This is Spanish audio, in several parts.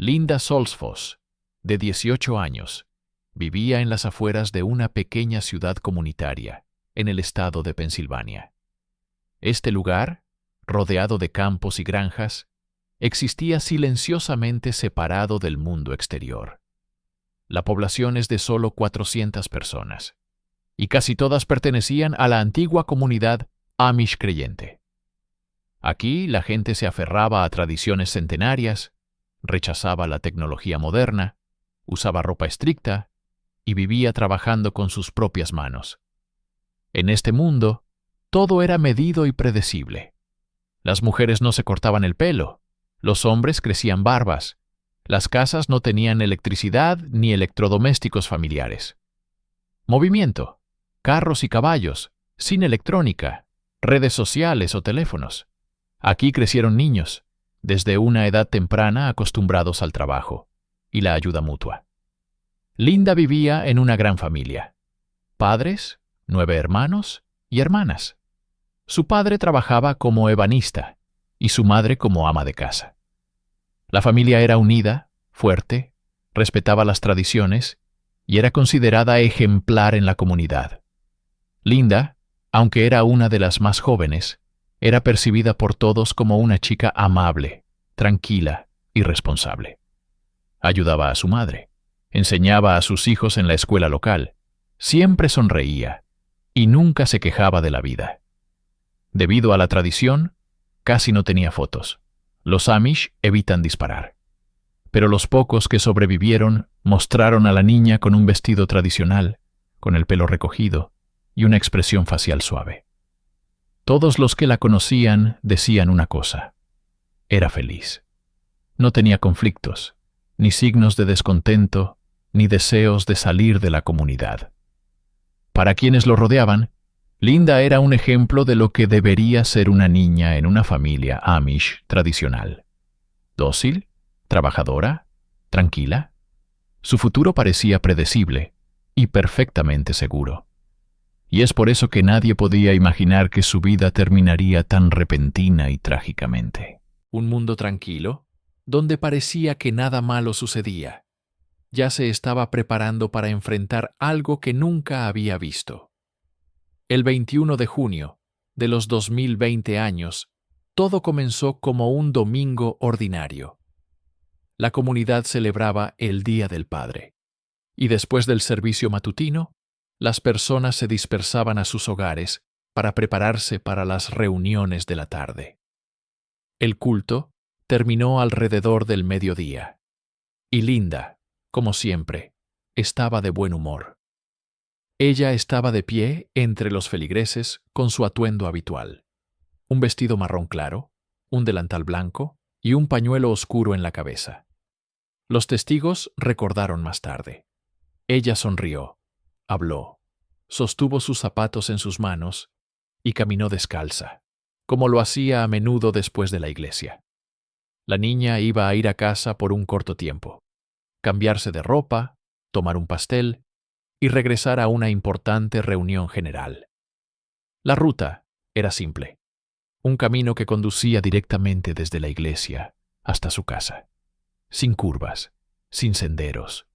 Linda Solsfos, de 18 años, vivía en las afueras de una pequeña ciudad comunitaria, en el estado de Pensilvania. Este lugar, rodeado de campos y granjas, existía silenciosamente separado del mundo exterior. La población es de solo 400 personas, y casi todas pertenecían a la antigua comunidad Amish creyente. Aquí la gente se aferraba a tradiciones centenarias, rechazaba la tecnología moderna, usaba ropa estricta y vivía trabajando con sus propias manos. En este mundo, todo era medido y predecible. Las mujeres no se cortaban el pelo, los hombres crecían barbas, las casas no tenían electricidad ni electrodomésticos familiares. Movimiento, carros y caballos, sin electrónica, redes sociales o teléfonos. Aquí crecieron niños, desde una edad temprana acostumbrados al trabajo y la ayuda mutua. Linda vivía en una gran familia. Padres, 9 hermanos y hermanas. Su padre trabajaba como ebanista y su madre como ama de casa. La familia era unida, fuerte, respetaba las tradiciones y era considerada ejemplar en la comunidad. Linda, aunque era una de las más jóvenes, era percibida por todos como una chica amable, tranquila y responsable. Ayudaba a su madre, enseñaba a sus hijos en la escuela local, siempre sonreía y nunca se quejaba de la vida. Debido a la tradición, casi no tenía fotos. Los Amish evitan disparar. Pero los pocos que sobrevivieron mostraron a la niña con un vestido tradicional, con el pelo recogido y una expresión facial suave. Todos los que la conocían decían una cosa: era feliz. No tenía conflictos, ni signos de descontento, ni deseos de salir de la comunidad. Para quienes lo rodeaban, Linda era un ejemplo de lo que debería ser una niña en una familia Amish tradicional. Dócil, trabajadora, tranquila. Su futuro parecía predecible y perfectamente seguro. Y es por eso que nadie podía imaginar que su vida terminaría tan repentina y trágicamente. Un mundo tranquilo, donde parecía que nada malo sucedía, ya se estaba preparando para enfrentar algo que nunca había visto. El 21 de junio de los 2020 años, todo comenzó como un domingo ordinario. La comunidad celebraba el Día del Padre, y después del servicio matutino, las personas se dispersaban a sus hogares para prepararse para las reuniones de la tarde. El culto terminó alrededor del mediodía, y Linda, como siempre, estaba de buen humor. Ella estaba de pie entre los feligreses con su atuendo habitual: un vestido marrón claro, un delantal blanco y un pañuelo oscuro en la cabeza. Los testigos recordaron más tarde. Ella sonrió, habló, sostuvo sus zapatos en sus manos y caminó descalza, como lo hacía a menudo después de la iglesia. La niña iba a ir a casa por un corto tiempo, cambiarse de ropa, tomar un pastel y regresar a una importante reunión general. La ruta era simple: un camino que conducía directamente desde la iglesia hasta su casa, sin curvas, sin senderos,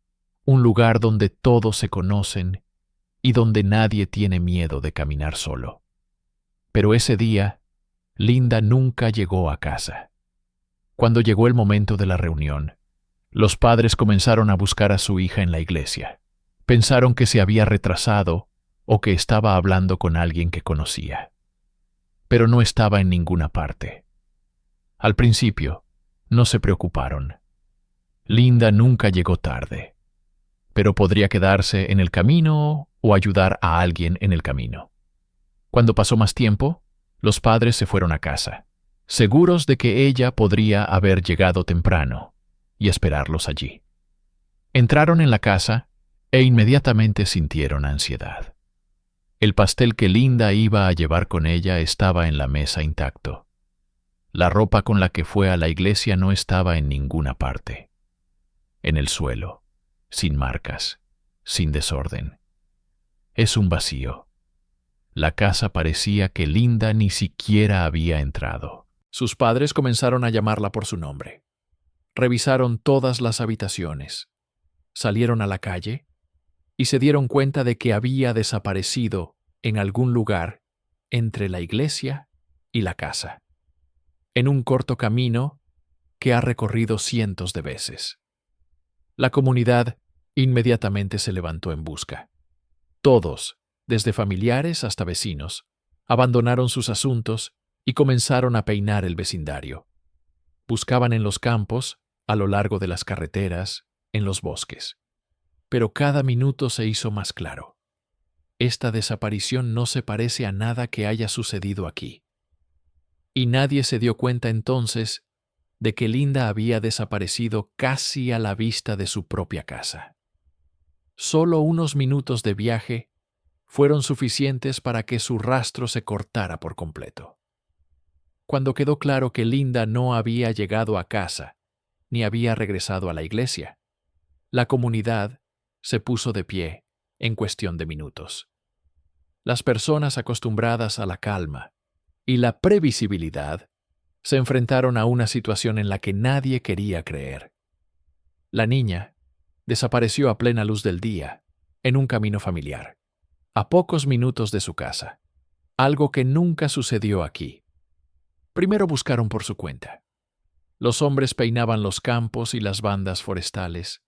un lugar donde todos se conocen y donde nadie tiene miedo de caminar solo. Pero ese día, Linda nunca llegó a casa. Cuando llegó el momento de la reunión, los padres comenzaron a buscar a su hija en la iglesia. Pensaron que se había retrasado o que estaba hablando con alguien que conocía. Pero no estaba en ninguna parte. Al principio, no se preocuparon. Linda nunca llegó tarde, pero podría quedarse en el camino o ayudar a alguien en el camino. Cuando pasó más tiempo, los padres se fueron a casa, seguros de que ella podría haber llegado temprano y esperarlos allí. Entraron en la casa e inmediatamente sintieron ansiedad. El pastel que Linda iba a llevar con ella estaba en la mesa intacto. La ropa con la que fue a la iglesia no estaba en ninguna parte. En el suelo, sin marcas, sin desorden. Es un vacío. La casa parecía que Linda ni siquiera había entrado. Sus padres comenzaron a llamarla por su nombre. Revisaron todas las habitaciones, salieron a la calle y se dieron cuenta de que había desaparecido en algún lugar entre la iglesia y la casa, en un corto camino que ha recorrido cientos de veces. La comunidad inmediatamente se levantó en busca. Todos, desde familiares hasta vecinos, abandonaron sus asuntos y comenzaron a peinar el vecindario. Buscaban en los campos, a lo largo de las carreteras, en los bosques. Pero cada minuto se hizo más claro. Esta desaparición no se parece a nada que haya sucedido aquí. Y nadie se dio cuenta entonces de que Linda había desaparecido casi a la vista de su propia casa. Solo unos minutos de viaje fueron suficientes para que su rastro se cortara por completo. Cuando quedó claro que Linda no había llegado a casa, ni había regresado a la iglesia, la comunidad se puso de pie en cuestión de minutos. Las personas acostumbradas a la calma y la previsibilidad se enfrentaron a una situación en la que nadie quería creer. La niña desapareció a plena luz del día, en un camino familiar, a pocos minutos de su casa, algo que nunca sucedió aquí. Primero buscaron por su cuenta. Los hombres peinaban los campos y las bandas forestales.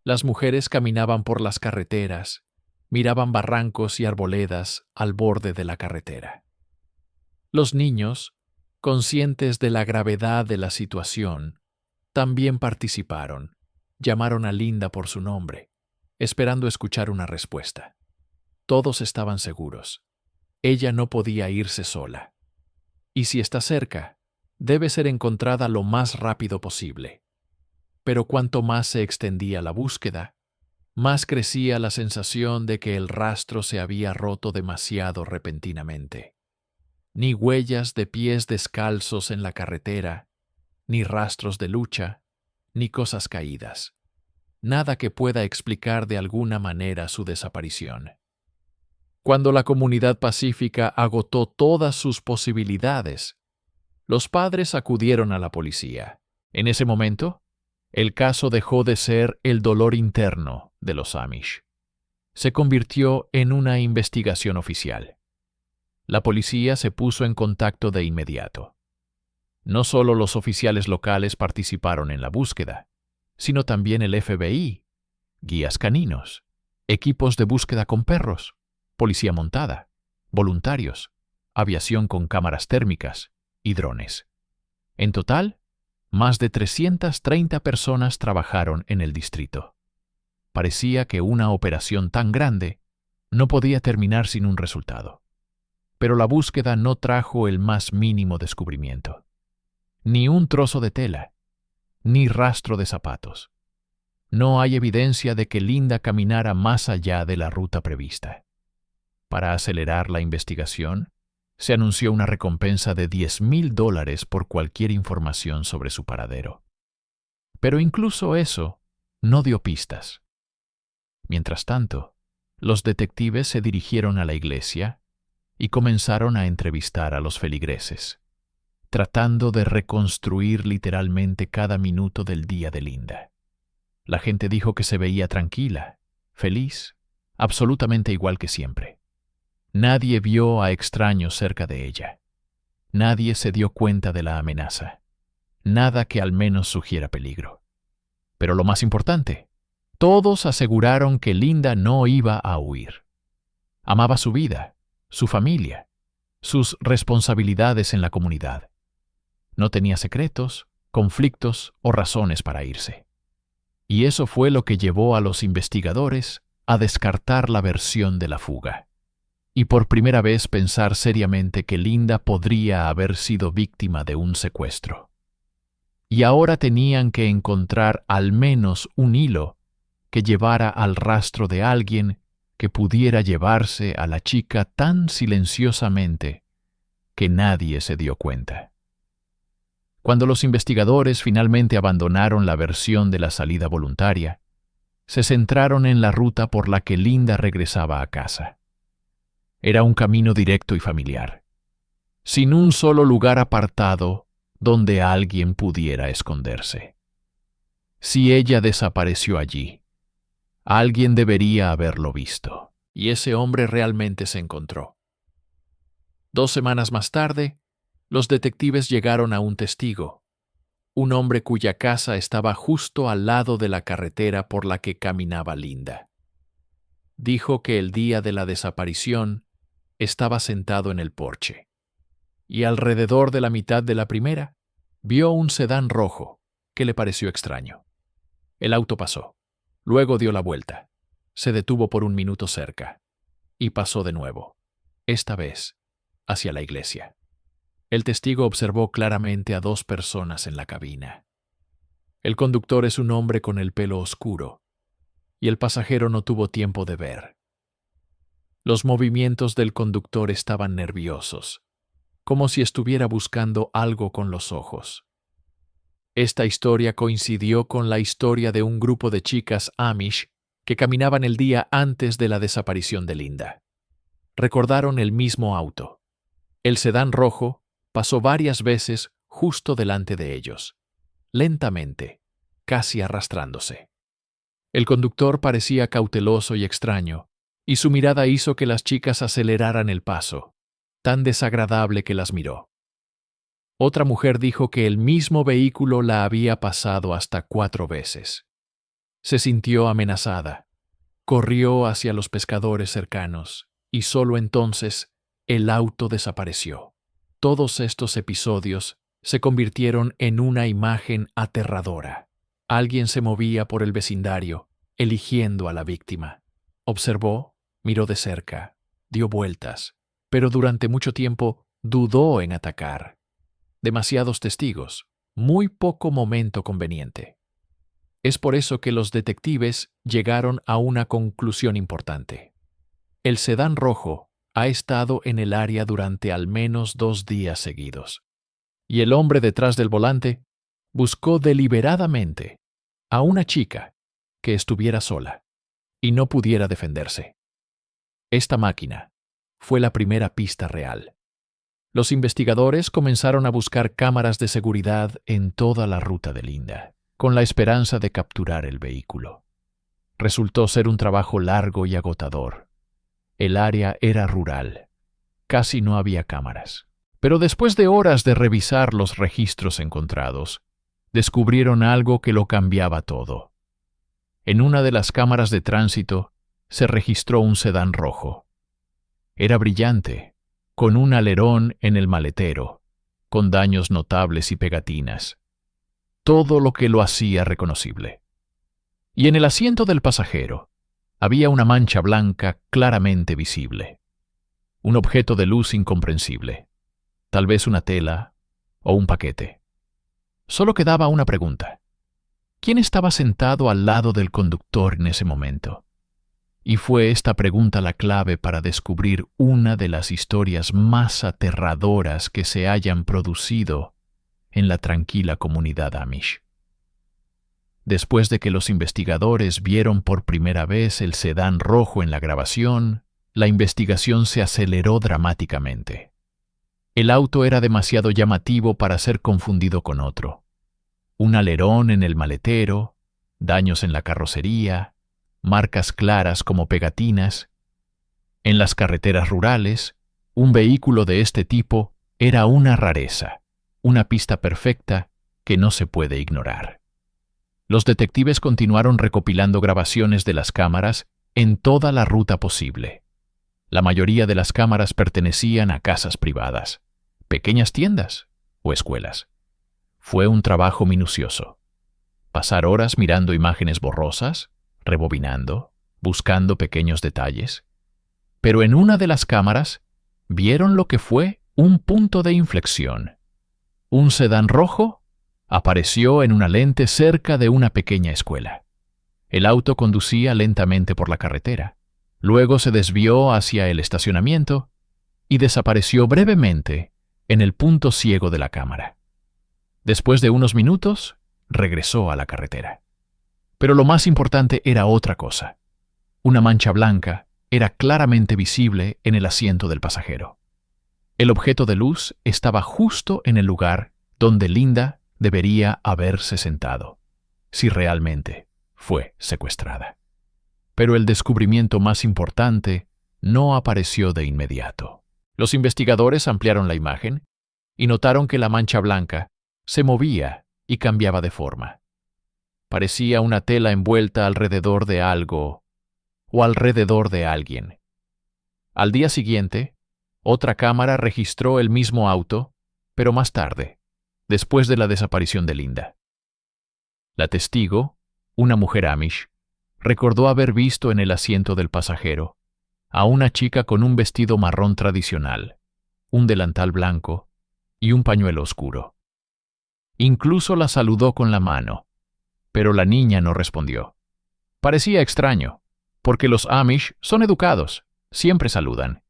Las mujeres caminaban por las carreteras, miraban barrancos y arboledas al borde de la carretera. Los niños, conscientes de la gravedad de la situación, también participaron. Llamaron a Linda por su nombre, esperando escuchar una respuesta. Todos estaban seguros. Ella no podía irse sola. Y si está cerca, debe ser encontrada lo más rápido posible. Pero cuanto más se extendía la búsqueda, más crecía la sensación de que el rastro se había roto demasiado repentinamente. Ni huellas de pies descalzos en la carretera, ni rastros de lucha, ni cosas caídas. Nada que pueda explicar de alguna manera su desaparición. Cuando la comunidad pacífica agotó todas sus posibilidades, los padres acudieron a la policía. En ese momento, el caso dejó de ser el dolor interno de los Amish. Se convirtió en una investigación oficial. La policía se puso en contacto de inmediato. No solo los oficiales locales participaron en la búsqueda, sino también el FBI, guías caninos, equipos de búsqueda con perros, policía montada, voluntarios, aviación con cámaras térmicas y drones. En total, más de 330 personas trabajaron en el distrito. Parecía que una operación tan grande no podía terminar sin un resultado. Pero la búsqueda no trajo el más mínimo descubrimiento. Ni un trozo de tela, ni rastro de zapatos. No hay evidencia de que Linda caminara más allá de la ruta prevista. Para acelerar la investigación, se anunció una recompensa de $10,000 por cualquier información sobre su paradero. Pero incluso eso no dio pistas. Mientras tanto, los detectives se dirigieron a la iglesia y comenzaron a entrevistar a los feligreses, tratando de reconstruir literalmente cada minuto del día de Linda. La gente dijo que se veía tranquila, feliz, absolutamente igual que siempre. Nadie vio a extraños cerca de ella. Nadie se dio cuenta de la amenaza. Nada que al menos sugiera peligro. Pero lo más importante, todos aseguraron que Linda no iba a huir. Amaba su vida, su familia, sus responsabilidades en la comunidad. No tenía secretos, conflictos o razones para irse. Y eso fue lo que llevó a los investigadores a descartar la versión de la fuga. Y por primera vez pensar seriamente que Linda podría haber sido víctima de un secuestro. Y ahora tenían que encontrar al menos un hilo que llevara al rastro de alguien que pudiera llevarse a la chica tan silenciosamente que nadie se dio cuenta. Cuando los investigadores finalmente abandonaron la versión de la salida voluntaria, se centraron en la ruta por la que Linda regresaba a casa. Era un camino directo y familiar, sin un solo lugar apartado donde alguien pudiera esconderse. Si ella desapareció allí, alguien debería haberlo visto. Y ese hombre realmente se encontró. 2 semanas más tarde, los detectives llegaron a un testigo, un hombre cuya casa estaba justo al lado de la carretera por la que caminaba Linda. Dijo que el día de la desaparición estaba sentado en el porche, y alrededor de la mitad de la primera vio un sedán rojo que le pareció extraño. El auto pasó, luego dio la vuelta, se detuvo por 1 minuto cerca, y pasó de nuevo, esta vez hacia la iglesia. El testigo observó claramente a 2 personas en la cabina. El conductor es un hombre con el pelo oscuro, y el pasajero no tuvo tiempo de ver. Los movimientos del conductor estaban nerviosos, como si estuviera buscando algo con los ojos. Esta historia coincidió con la historia de un grupo de chicas Amish que caminaban el día antes de la desaparición de Linda. Recordaron el mismo auto. El sedán rojo pasó varias veces justo delante de ellos, lentamente, casi arrastrándose. El conductor parecía cauteloso y extraño, y su mirada hizo que las chicas aceleraran el paso, tan desagradable que las miró. Otra mujer dijo que el mismo vehículo la había pasado hasta 4 veces. Se sintió amenazada, corrió hacia los pescadores cercanos, y solo entonces el auto desapareció. Todos estos episodios se convirtieron en una imagen aterradora. Alguien se movía por el vecindario, eligiendo a la víctima. Observó, miró de cerca, dio vueltas, pero durante mucho tiempo dudó en atacar. Demasiados testigos, muy poco momento conveniente. Es por eso que los detectives llegaron a una conclusión importante. El sedán rojo ha estado en el área durante al menos 2 días seguidos, y el hombre detrás del volante buscó deliberadamente a una chica que estuviera sola y no pudiera defenderse. Esta máquina fue la primera pista real. Los investigadores comenzaron a buscar cámaras de seguridad en toda la ruta de Linda, con la esperanza de capturar el vehículo. Resultó ser un trabajo largo y agotador. El área era rural. Casi no había cámaras. Pero después de horas de revisar los registros encontrados, descubrieron algo que lo cambiaba todo. En una de las cámaras de tránsito se registró un sedán rojo. Era brillante, con un alerón en el maletero, con daños notables y pegatinas. Todo lo que lo hacía reconocible. Y en el asiento del pasajero había una mancha blanca claramente visible. Un objeto de luz incomprensible. Tal vez una tela o un paquete. Solo quedaba una pregunta. ¿Quién estaba sentado al lado del conductor en ese momento? Y fue esta pregunta la clave para descubrir una de las historias más aterradoras que se hayan producido en la tranquila comunidad Amish. Después de que los investigadores vieron por primera vez el sedán rojo en la grabación, la investigación se aceleró dramáticamente. El auto era demasiado llamativo para ser confundido con otro. Un alerón en el maletero, daños en la carrocería, marcas claras como pegatinas. En las carreteras rurales, un vehículo de este tipo era una rareza, una pista perfecta que no se puede ignorar. Los detectives continuaron recopilando grabaciones de las cámaras en toda la ruta posible. La mayoría de las cámaras pertenecían a casas privadas, pequeñas tiendas o escuelas. Fue un trabajo minucioso. Pasar horas mirando imágenes borrosas, rebobinando, buscando pequeños detalles. Pero en una de las cámaras vieron lo que fue un punto de inflexión. Un sedán rojo apareció en una lente cerca de una pequeña escuela. El auto conducía lentamente por la carretera. Luego se desvió hacia el estacionamiento y desapareció brevemente en el punto ciego de la cámara. Después de unos minutos, regresó a la carretera. Pero lo más importante era otra cosa. Una mancha blanca era claramente visible en el asiento del pasajero. El objeto de luz estaba justo en el lugar donde Linda debería haberse sentado. si realmente fue secuestrada. Pero el descubrimiento más importante no apareció de inmediato. Los investigadores ampliaron la imagen y notaron que la mancha blanca se movía y cambiaba de forma. Parecía una tela envuelta alrededor de algo o alrededor de alguien. Al día siguiente, otra cámara registró el mismo auto, pero más tarde, después de la desaparición de Linda. La testigo, una mujer amish, recordó haber visto en el asiento del pasajero a una chica con un vestido marrón tradicional, un delantal blanco y un pañuelo oscuro. Incluso la saludó con la mano, pero la niña no respondió. Parecía extraño, porque los amish son educados, siempre saludan.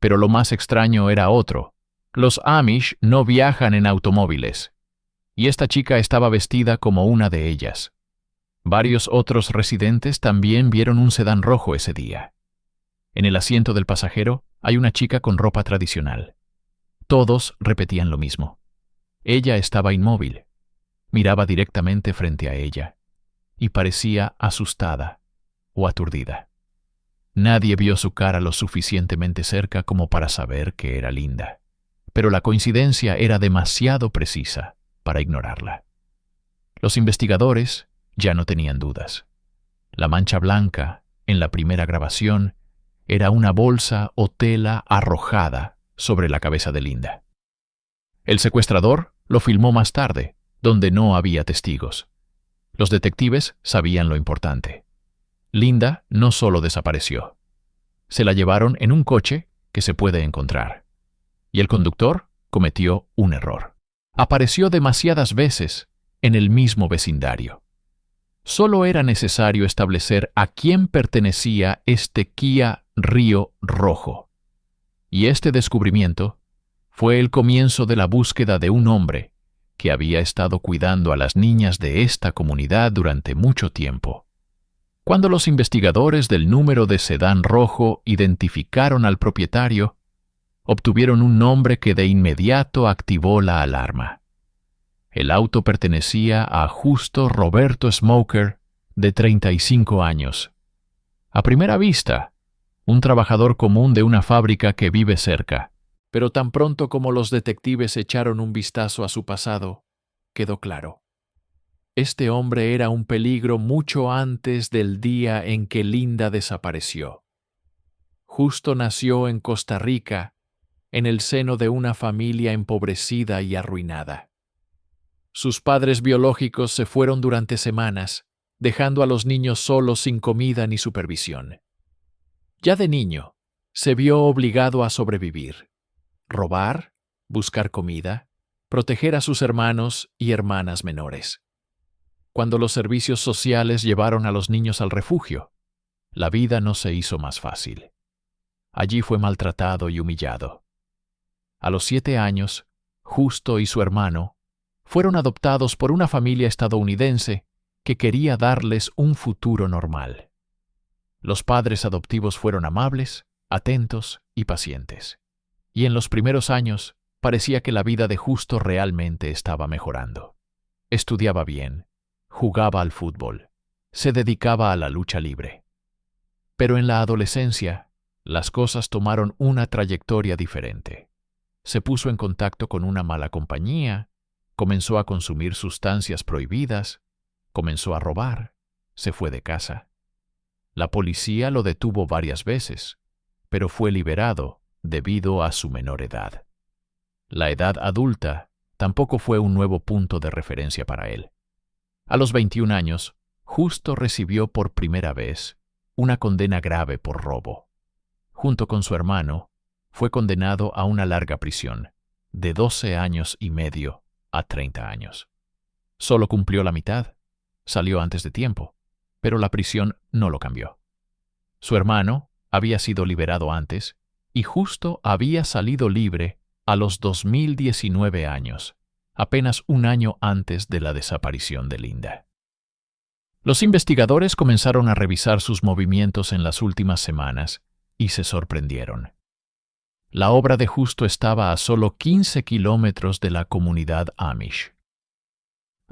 Pero lo más extraño era otro. Los amish no viajan en automóviles, y esta chica estaba vestida como una de ellas. Varios otros residentes también vieron un sedán rojo ese día. En el asiento del pasajero hay una chica con ropa tradicional. Todos repetían lo mismo. Ella estaba inmóvil, miraba directamente frente a ella, y parecía asustada o aturdida. Nadie vio su cara lo suficientemente cerca como para saber que era Linda, pero la coincidencia era demasiado precisa para ignorarla. Los investigadores ya no tenían dudas. La mancha blanca, en la primera grabación, era una bolsa o tela arrojada sobre la cabeza de Linda. El secuestrador lo filmó más tarde, donde no había testigos. Los detectives sabían lo importante. Linda no solo desapareció. Se la llevaron en un coche que se puede encontrar. Y el conductor cometió un error. Apareció demasiadas veces en el mismo vecindario. Solo era necesario establecer a quién pertenecía este Kia Rio rojo. Y este descubrimiento fue el comienzo de la búsqueda de un hombre que había estado cuidando a las niñas de esta comunidad durante mucho tiempo. Cuando los investigadores del número de sedán rojo identificaron al propietario, obtuvieron un nombre que de inmediato activó la alarma. El auto pertenecía a Justo Roberto Smoker, de 35 años. A primera vista, un trabajador común de una fábrica que vive cerca. Pero tan pronto como los detectives echaron un vistazo a su pasado, quedó claro. Este hombre era un peligro mucho antes del día en que Linda desapareció. Justo nació en Costa Rica, en el seno de una familia empobrecida y arruinada. Sus padres biológicos se fueron durante semanas, dejando a los niños solos sin comida ni supervisión. Ya de niño, se vio obligado a sobrevivir. Robar, buscar comida, proteger a sus hermanos y hermanas menores. Cuando los servicios sociales llevaron a los niños al refugio, la vida no se hizo más fácil. Allí fue maltratado y humillado. A los 7 años, Justo y su hermano fueron adoptados por una familia estadounidense que quería darles un futuro normal. Los padres adoptivos fueron amables, atentos y pacientes. Y en los primeros años parecía que la vida de Justo realmente estaba mejorando. Estudiaba bien, jugaba al fútbol, se dedicaba a la lucha libre. Pero en la adolescencia, las cosas tomaron una trayectoria diferente. Se puso en contacto con una mala compañía, comenzó a consumir sustancias prohibidas, comenzó a robar, se fue de casa. La policía lo detuvo varias veces, pero fue liberado debido a su menor edad. La edad adulta tampoco fue un nuevo punto de referencia para él. A los 21 años, Justo recibió por primera vez una condena grave por robo. Junto con su hermano, fue condenado a una larga prisión, de 12 años y medio a 30 años. Solo cumplió la mitad, salió antes de tiempo, pero la prisión no lo cambió. Su hermano había sido liberado antes y Justo había salido libre a los 2019 años, apenas un año antes de la desaparición de Linda. Los investigadores comenzaron a revisar sus movimientos en las últimas semanas y se sorprendieron. La obra de Justo estaba a solo 15 kilómetros de la comunidad Amish.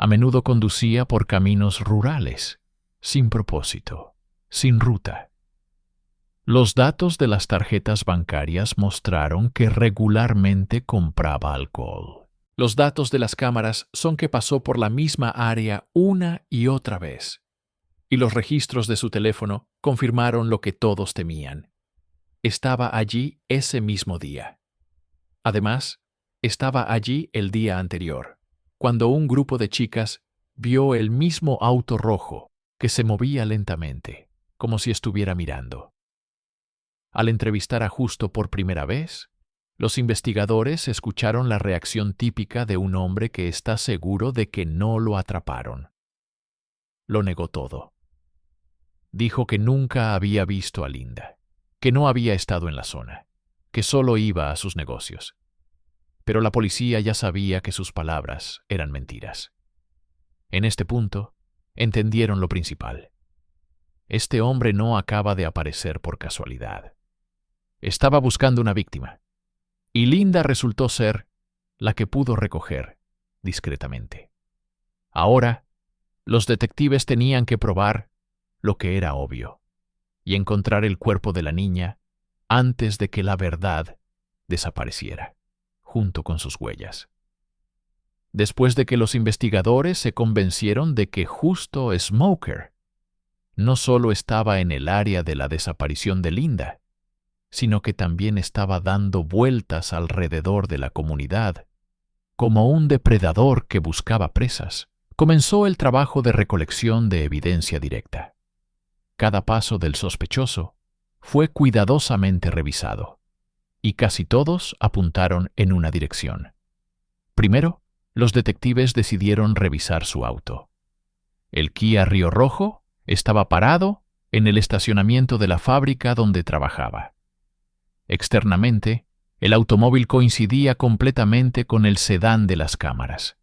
A menudo conducía por caminos rurales, sin propósito, sin ruta. Los datos de las tarjetas bancarias mostraron que regularmente compraba alcohol. Los datos de las cámaras son que pasó por la misma área una y otra vez. Y los registros de su teléfono confirmaron lo que todos temían. Estaba allí ese mismo día. Además, estaba allí el día anterior, cuando un grupo de chicas vio el mismo auto rojo que se movía lentamente, como si estuviera mirando. Al entrevistar a Justo por primera vez, los investigadores escucharon la reacción típica de un hombre que está seguro de que no lo atraparon. Lo negó todo. Dijo que nunca había visto a Linda, que no había estado en la zona, que solo iba a sus negocios. Pero la policía ya sabía que sus palabras eran mentiras. En este punto, entendieron lo principal. Este hombre no acaba de aparecer por casualidad. Estaba buscando una víctima, y Linda resultó ser la que pudo recoger discretamente. Ahora, los detectives tenían que probar lo que era obvio, y encontrar el cuerpo de la niña antes de que la verdad desapareciera, junto con sus huellas. Después de que los investigadores se convencieron de que Justo Smoker no solo estaba en el área de la desaparición de Linda, sino que también estaba dando vueltas alrededor de la comunidad, como un depredador que buscaba presas, comenzó el trabajo de recolección de evidencia directa. Cada paso del sospechoso fue cuidadosamente revisado, y casi todos apuntaron en una dirección. Primero, los detectives decidieron revisar su auto. El Kia Río Rojo estaba parado en el estacionamiento de la fábrica donde trabajaba. Externamente, el automóvil coincidía completamente con el sedán de las cámaras.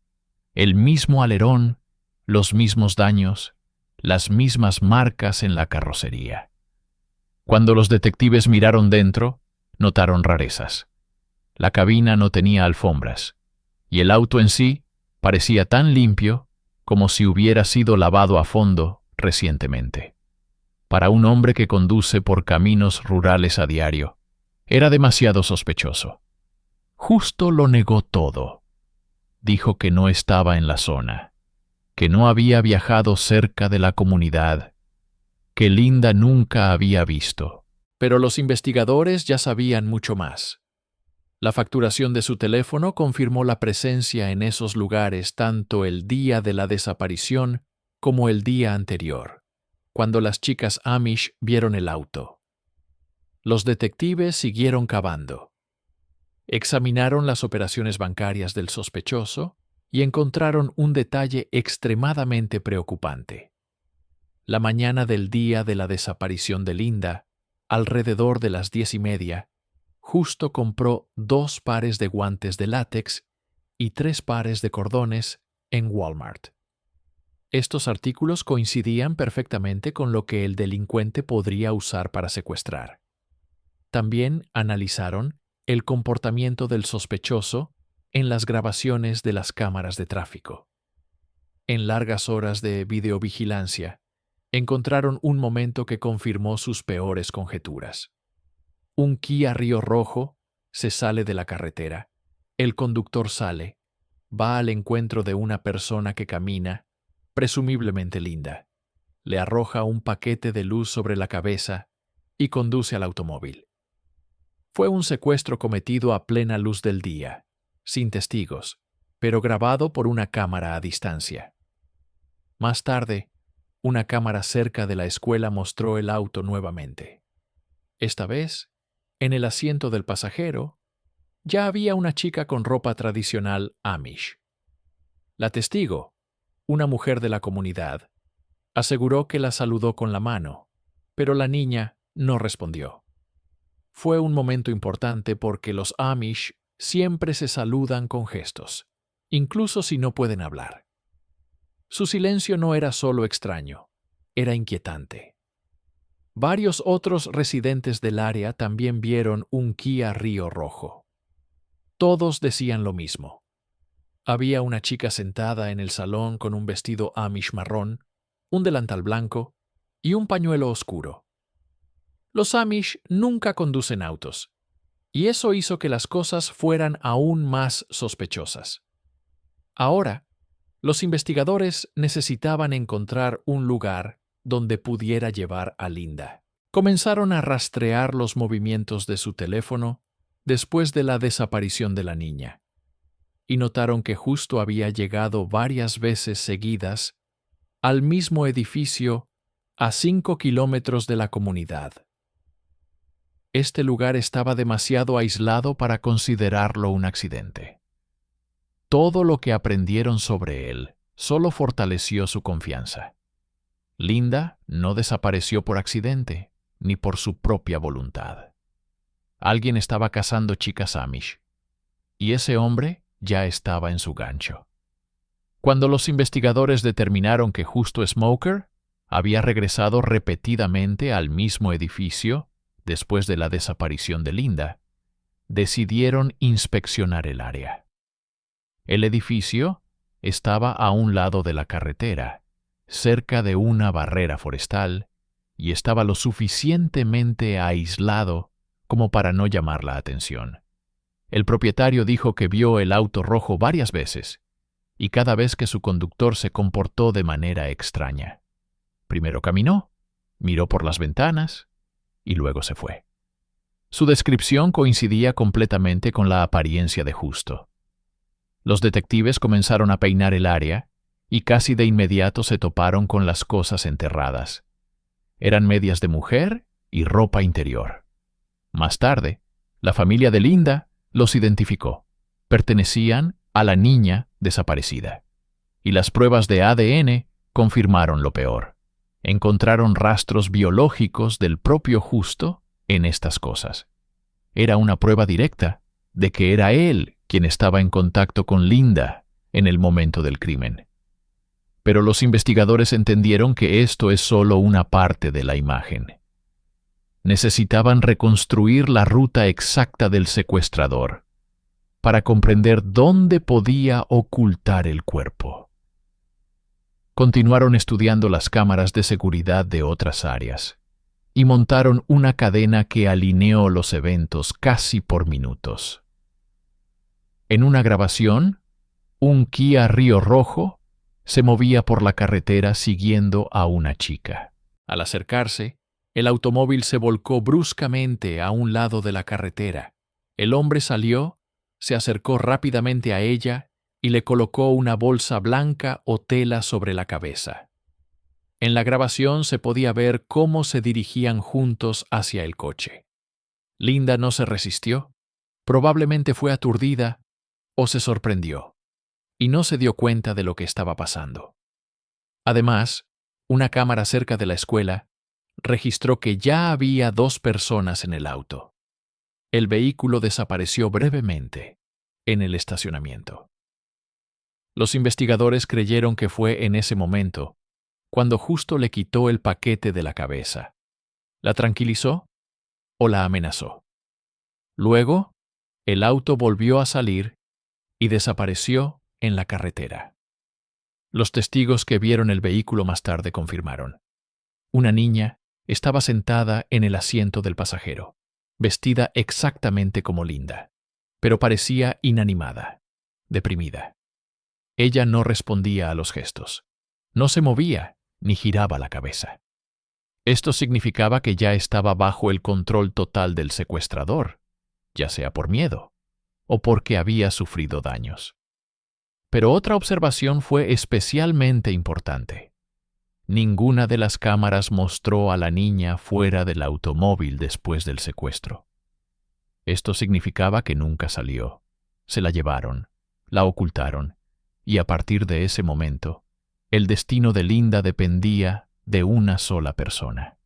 El mismo alerón, los mismos daños, las mismas marcas en la carrocería. Cuando los detectives miraron dentro, notaron rarezas. La cabina no tenía alfombras, y el auto en sí parecía tan limpio como si hubiera sido lavado a fondo recientemente. Para un hombre que conduce por caminos rurales a diario, era demasiado sospechoso. Justo lo negó todo. Dijo que no estaba en la zona, que no había viajado cerca de la comunidad, que Linda nunca había visto. Pero los investigadores ya sabían mucho más. La facturación de su teléfono confirmó la presencia en esos lugares tanto el día de la desaparición como el día anterior, cuando las chicas Amish vieron el auto. Los detectives siguieron cavando. Examinaron las operaciones bancarias del sospechoso y encontraron un detalle extremadamente preocupante. La mañana del día de la desaparición de Linda, alrededor de las 10:30, Justo compró 2 pares de guantes de látex y 3 pares de cordones en Walmart. Estos artículos coincidían perfectamente con lo que el delincuente podría usar para secuestrar. También analizaron el comportamiento del sospechoso en las grabaciones de las cámaras de tráfico. En largas horas de videovigilancia, encontraron un momento que confirmó sus peores conjeturas. Un Kia Río Rojo se sale de la carretera, el conductor sale, va al encuentro de una persona que camina, presumiblemente Linda, le arroja un paquete de luz sobre la cabeza y conduce al automóvil. Fue un secuestro cometido a plena luz del día, sin testigos, pero grabado por una cámara a distancia. Más tarde, una cámara cerca de la escuela mostró el auto nuevamente. Esta vez, en el asiento del pasajero, ya había una chica con ropa tradicional Amish. La testigo, una mujer de la comunidad, aseguró que la saludó con la mano, pero la niña no respondió. Fue un momento importante porque los Amish siempre se saludan con gestos, incluso si no pueden hablar. Su silencio no era solo extraño, era inquietante. Varios otros residentes del área también vieron un Kia Río Rojo. Todos decían lo mismo. había una chica sentada en el salón con un vestido Amish marrón, un delantal blanco y un pañuelo oscuro. Los Amish nunca conducen autos, y eso hizo que las cosas fueran aún más sospechosas. Ahora, los investigadores necesitaban encontrar un lugar donde pudiera llevar a Linda. Comenzaron a rastrear los movimientos de su teléfono después de la desaparición de la niña, y notaron que justo había llegado varias veces seguidas al mismo edificio a 5 kilómetros de la comunidad. Este lugar estaba demasiado aislado para considerarlo un accidente. Todo lo que aprendieron sobre él solo fortaleció su confianza. Linda no desapareció por accidente, ni por su propia voluntad. Alguien estaba cazando chicas Amish, y ese hombre ya estaba en su gancho. Cuando los investigadores determinaron que justo Smoker había regresado repetidamente al mismo edificio después de la desaparición de Linda, decidieron inspeccionar el área. El edificio estaba a un lado de la carretera, cerca de una barrera forestal, y estaba lo suficientemente aislado como para no llamar la atención. El propietario dijo que vio el auto rojo varias veces, y cada vez que su conductor se comportó de manera extraña. Primero caminó, miró por las ventanas, y luego se fue. Su descripción coincidía completamente con la apariencia de Justo. Los detectives comenzaron a peinar el área, y casi de inmediato se toparon con las cosas enterradas. Eran medias de mujer y ropa interior. Más tarde, la familia de Linda los identificó. Pertenecían a la niña desaparecida. Y las pruebas de ADN confirmaron lo peor. Encontraron rastros biológicos del propio Justo en estas cosas. Era una prueba directa de que era él quien estaba en contacto con Linda en el momento del crimen. Pero los investigadores entendieron que esto es solo una parte de la imagen. Necesitaban reconstruir la ruta exacta del secuestrador para comprender dónde podía ocultar el cuerpo. Continuaron estudiando las cámaras de seguridad de otras áreas y montaron una cadena que alineó los eventos casi por minutos. En una grabación, un Kia Río Rojo se movía por la carretera siguiendo a una chica. Al acercarse, el automóvil se volcó bruscamente a un lado de la carretera. El hombre salió, se acercó rápidamente a ella y le colocó una bolsa blanca o tela sobre la cabeza. En la grabación se podía ver cómo se dirigían juntos hacia el coche. Linda no se resistió, probablemente fue aturdida o se sorprendió, y no se dio cuenta de lo que estaba pasando. Además, una cámara cerca de la escuela registró que ya había 2 personas en el auto. El vehículo desapareció brevemente en el estacionamiento. Los investigadores creyeron que fue en ese momento cuando Justo le quitó el paquete de la cabeza. ¿La tranquilizó o la amenazó? Luego, el auto volvió a salir y desapareció en la carretera. Los testigos que vieron el vehículo más tarde confirmaron. Una niña estaba sentada en el asiento del pasajero, vestida exactamente como Linda, pero parecía inanimada, deprimida. Ella no respondía a los gestos, no se movía ni giraba la cabeza. Esto significaba que ya estaba bajo el control total del secuestrador, ya sea por miedo o porque había sufrido daños. Pero otra observación fue especialmente importante. Ninguna de las cámaras mostró a la niña fuera del automóvil después del secuestro. Esto significaba que nunca salió. Se la llevaron, la ocultaron, y a partir de ese momento, el destino de Linda dependía de una sola persona.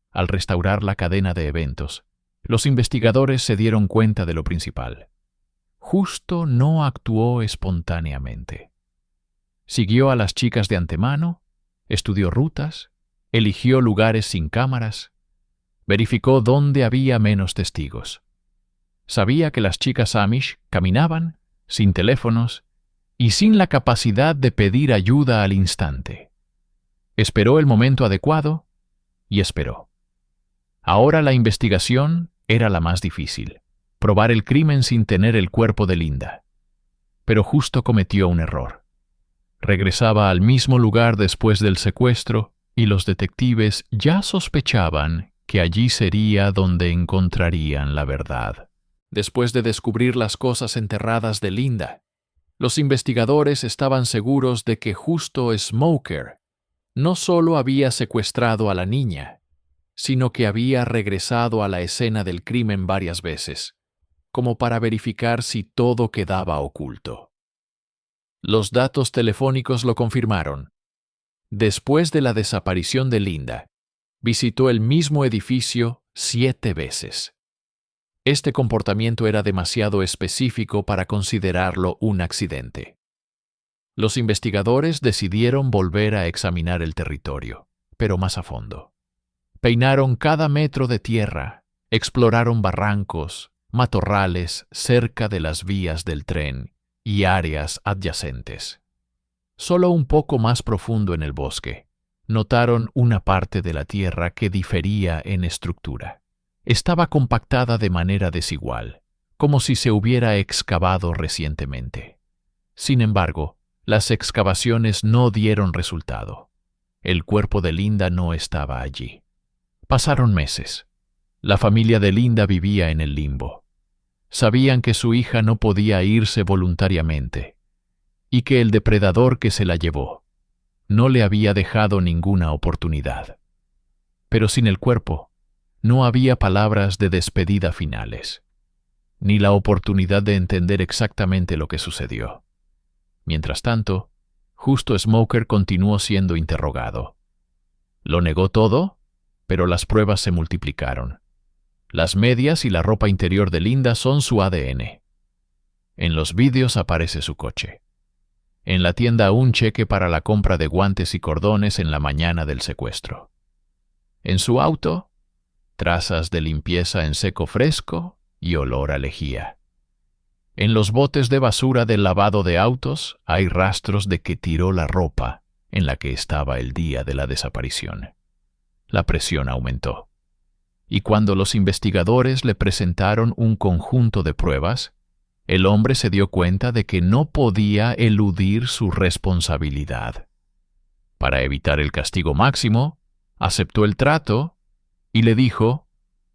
Al restaurar la cadena de eventos, los investigadores se dieron cuenta de lo principal. Justo no actuó espontáneamente. Siguió a las chicas de antemano, estudió rutas, eligió lugares sin cámaras, verificó dónde había menos testigos. Sabía que las chicas Amish caminaban, sin teléfonos y sin la capacidad de pedir ayuda al instante. Esperó el momento adecuado y esperó. Ahora la investigación era la más difícil, probar el crimen sin tener el cuerpo de Linda. Pero justo cometió un error. Regresaba al mismo lugar después del secuestro y los detectives ya sospechaban que allí sería donde encontrarían la verdad. Después de descubrir las cosas enterradas de Linda, los investigadores estaban seguros de que justo Smoker no solo había secuestrado a la niña, sino que había regresado a la escena del crimen varias veces, como para verificar si todo quedaba oculto. Los datos telefónicos lo confirmaron. Después de la desaparición de Linda, visitó el mismo edificio 7 veces. Este comportamiento era demasiado específico para considerarlo un accidente. Los investigadores decidieron volver a examinar el territorio, pero más a fondo. Peinaron cada metro de tierra, exploraron barrancos, matorrales cerca de las vías del tren y áreas adyacentes. Solo un poco más profundo en el bosque, notaron una parte de la tierra que difería en estructura. Estaba compactada de manera desigual, como si se hubiera excavado recientemente. Sin embargo, las excavaciones no dieron resultado. El cuerpo de Linda no estaba allí. Pasaron meses. La familia de Linda vivía en el limbo. Sabían que su hija no podía irse voluntariamente y que el depredador que se la llevó no le había dejado ninguna oportunidad. Pero sin el cuerpo, no había palabras de despedida finales, ni la oportunidad de entender exactamente lo que sucedió. Mientras tanto, justo Smoker continuó siendo interrogado. Lo negó todo, pero las pruebas se multiplicaron. Las medias y la ropa interior de Linda son su ADN. En los vídeos aparece su coche. En la tienda un cheque para la compra de guantes y cordones en la mañana del secuestro. En su auto, trazas de limpieza en seco fresco y olor a lejía. En los botes de basura del lavado de autos hay rastros de que tiró la ropa en la que estaba el día de la desaparición. La presión aumentó. Y cuando los investigadores le presentaron un conjunto de pruebas, el hombre se dio cuenta de que no podía eludir su responsabilidad. Para evitar el castigo máximo, aceptó el trato y le dijo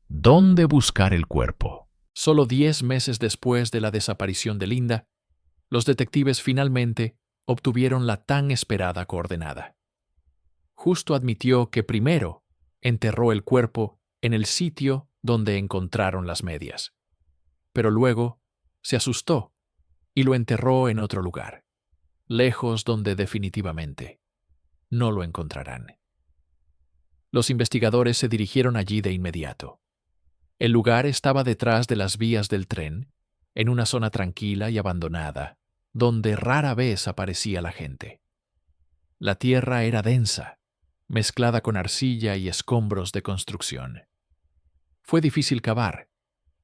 dónde buscar el cuerpo. Solo 10 meses después de la desaparición de Linda, los detectives finalmente obtuvieron la tan esperada coordenada. Justo admitió que primero enterró el cuerpo en el sitio donde encontraron las medias, pero luego se asustó y lo enterró en otro lugar, lejos donde definitivamente no lo encontrarán. Los investigadores se dirigieron allí de inmediato. El lugar estaba detrás de las vías del tren, en una zona tranquila y abandonada, donde rara vez aparecía la gente. La tierra era densa, mezclada con arcilla y escombros de construcción. Fue difícil cavar,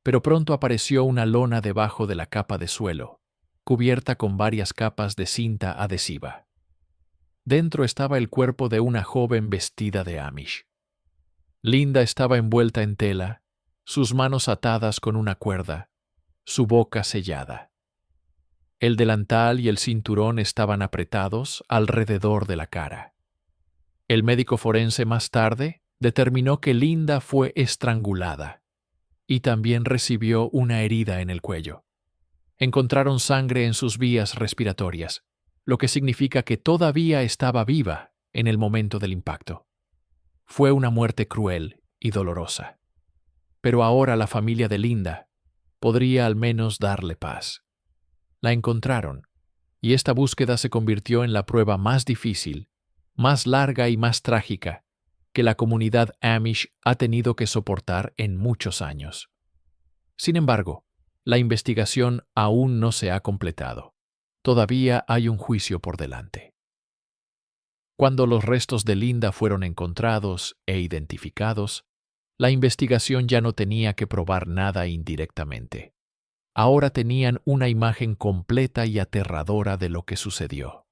pero pronto apareció una lona debajo de la capa de suelo, cubierta con varias capas de cinta adhesiva. Dentro estaba el cuerpo de una joven vestida de Amish. Linda estaba envuelta en tela, sus manos atadas con una cuerda, su boca sellada. El delantal y el cinturón estaban apretados alrededor de la cara. El médico forense más tarde determinó que Linda fue estrangulada y también recibió una herida en el cuello. Encontraron sangre en sus vías respiratorias, lo que significa que todavía estaba viva en el momento del impacto. Fue una muerte cruel y dolorosa. Pero ahora la familia de Linda podría al menos darle paz. La encontraron, y esta búsqueda se convirtió en la prueba más difícil, más larga y más trágica que la comunidad Amish ha tenido que soportar en muchos años. Sin embargo, la investigación aún no se ha completado. Todavía hay un juicio por delante. Cuando los restos de Linda fueron encontrados e identificados, la investigación ya no tenía que probar nada indirectamente. ahora tenían una imagen completa y aterradora de lo que sucedió.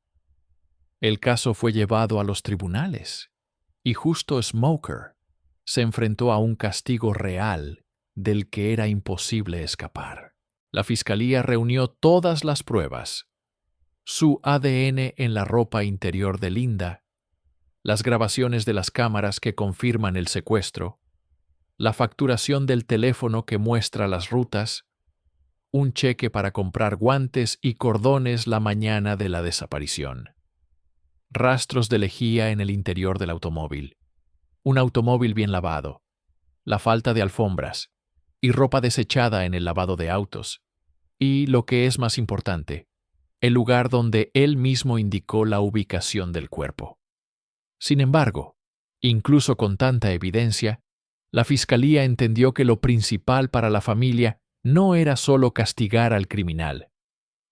El caso fue llevado a los tribunales, y justo Smoker se enfrentó a un castigo real del que era imposible escapar. La fiscalía reunió todas las pruebas: su ADN en la ropa interior de Linda, las grabaciones de las cámaras que confirman el secuestro, la facturación del teléfono que muestra las rutas, un cheque para comprar guantes y cordones la mañana de la desaparición, rastros de lejía en el interior del automóvil, un automóvil bien lavado, la falta de alfombras y ropa desechada en el lavado de autos, y, lo que es más importante, el lugar donde él mismo indicó la ubicación del cuerpo. Sin embargo, incluso con tanta evidencia, la fiscalía entendió que lo principal para la familia no era solo castigar al criminal,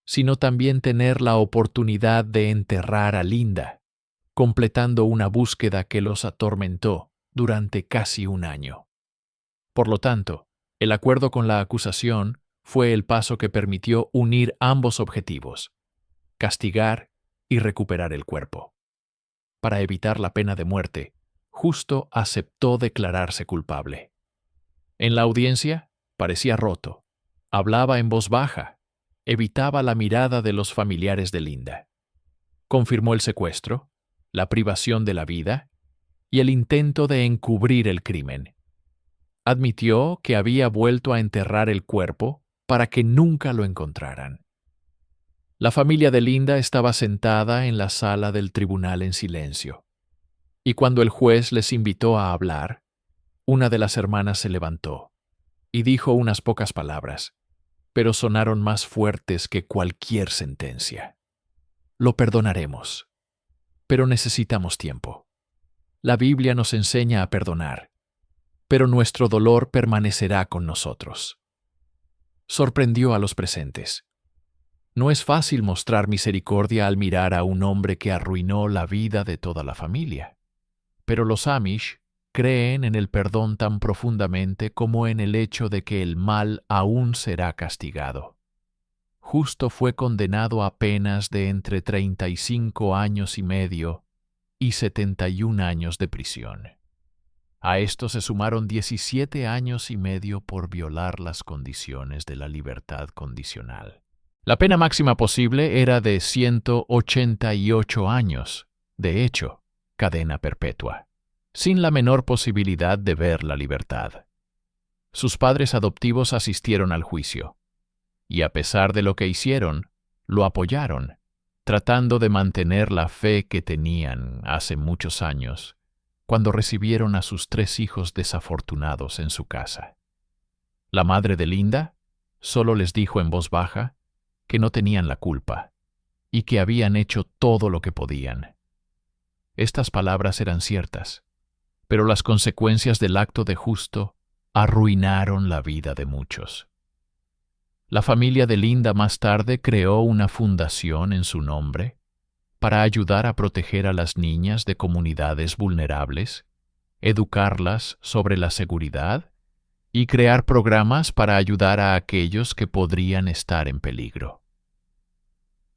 sino también tener la oportunidad de enterrar a Linda, completando una búsqueda que los atormentó durante casi un año. Por lo tanto, el acuerdo con la acusación fue el paso que permitió unir ambos objetivos: castigar y recuperar el cuerpo. Para evitar la pena de muerte, Justo aceptó declararse culpable. En la audiencia, parecía roto, hablaba en voz baja, evitaba la mirada de los familiares de Linda. Confirmó el secuestro, la privación de la vida y el intento de encubrir el crimen. Admitió que había vuelto a enterrar el cuerpo para que nunca lo encontraran. La familia de Linda estaba sentada en la sala del tribunal en silencio, y cuando el juez les invitó a hablar, una de las hermanas se levantó y dijo unas pocas palabras, pero sonaron más fuertes que cualquier sentencia. Lo perdonaremos, pero necesitamos tiempo. La Biblia nos enseña a perdonar, pero nuestro dolor permanecerá con nosotros. Sorprendió a los presentes. No es fácil mostrar misericordia al mirar a un hombre que arruinó la vida de toda la familia. Pero los Amish creen en el perdón tan profundamente como en el hecho de que el mal aún será castigado. Justo fue condenado a penas de entre 35 años y medio y 71 años de prisión. A esto se sumaron 17 años y medio por violar las condiciones de la libertad condicional. La pena máxima posible era de 188 años, de hecho, cadena perpetua, sin la menor posibilidad de ver la libertad. Sus padres adoptivos asistieron al juicio, y a pesar de lo que hicieron, lo apoyaron, tratando de mantener la fe que tenían hace muchos años, cuando recibieron a sus 3 hijos desafortunados en su casa. La madre de Linda solo les dijo en voz baja que no tenían la culpa y que habían hecho todo lo que podían. Estas palabras eran ciertas, pero las consecuencias del acto de Justo arruinaron la vida de muchos. La familia de Linda más tarde creó una fundación en su nombre para ayudar a proteger a las niñas de comunidades vulnerables, educarlas sobre la seguridad y crear programas para ayudar a aquellos que podrían estar en peligro.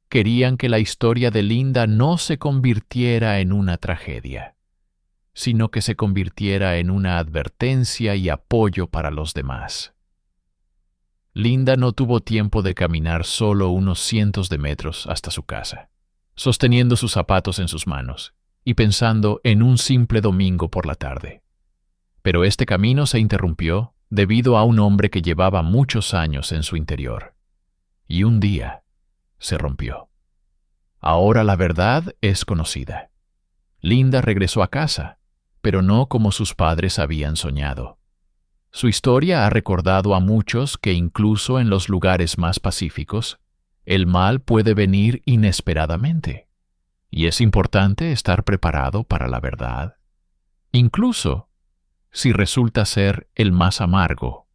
Querían que la historia de Linda no se convirtiera en una tragedia, sino que se convirtiera en una advertencia y apoyo para los demás. Linda no tuvo tiempo de caminar solo unos cientos de metros hasta su casa, sosteniendo sus zapatos en sus manos y pensando en un simple domingo por la tarde. Pero este camino se interrumpió debido a un hombre que llevaba muchos años en su interior, y un día se rompió. Ahora la verdad es conocida. Linda regresó a casa, pero no como sus padres habían soñado. Su historia ha recordado a muchos que incluso en los lugares más pacíficos, el mal puede venir inesperadamente, y es importante estar preparado para la verdad, incluso si resulta ser el más amargo